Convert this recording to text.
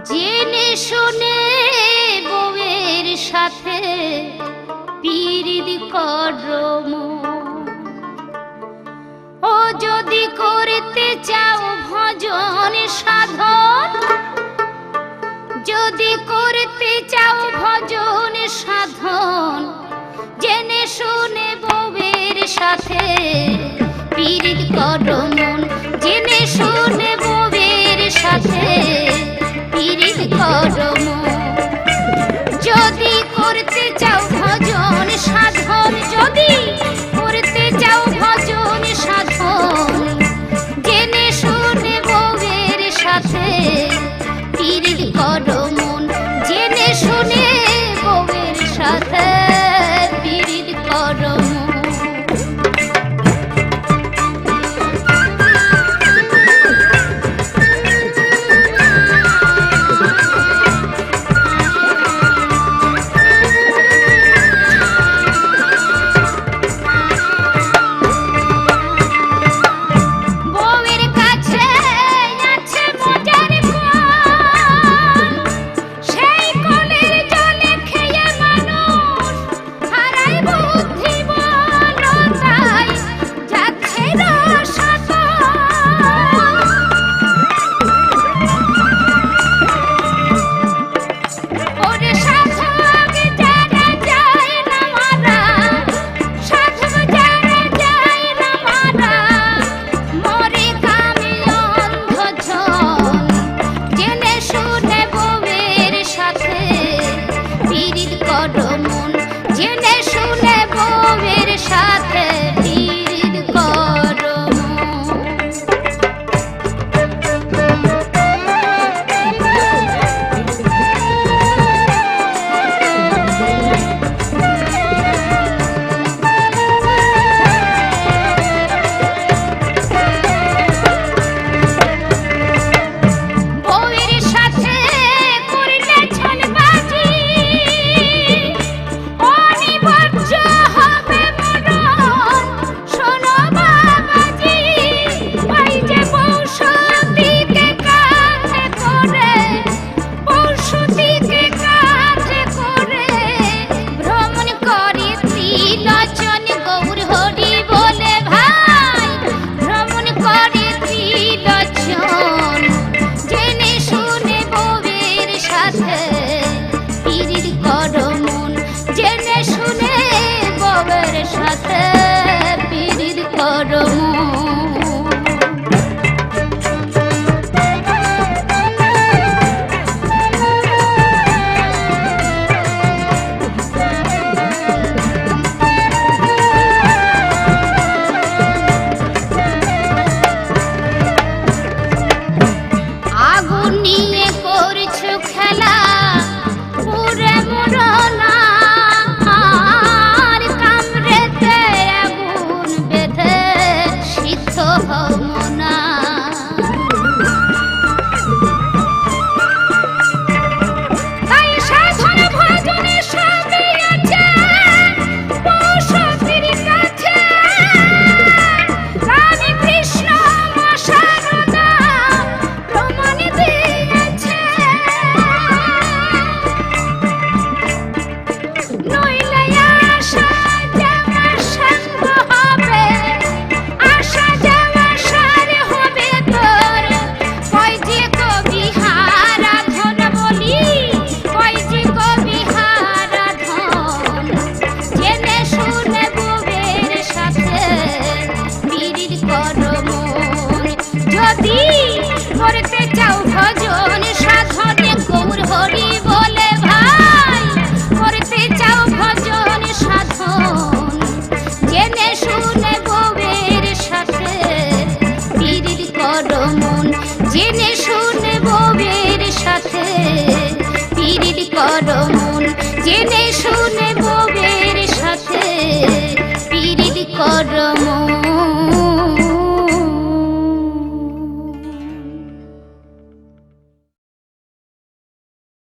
জেনে শুনে বউয়ের সাথে পীড়িত করম। ও যদি করতে চাও ভজন সাধন, যদি করতে চাও ভজন সাধন, জেনে শুনে বউয়ের সাথে পীড়িত করম। জেনে শুনে বউয়ের সাথে পীড়িত করম। যদি করতে চাও ভজন সাধন, যদি করতে চাও ভজন সাধন, জেনে শুনে বউয়ের সাথে পীড়িত করম। জেনে শুনে বউয়ের সাথে পীড়িত করম। জেনে শুনে বউয়ের সাথে পীড়িত করম। জেনে শুনে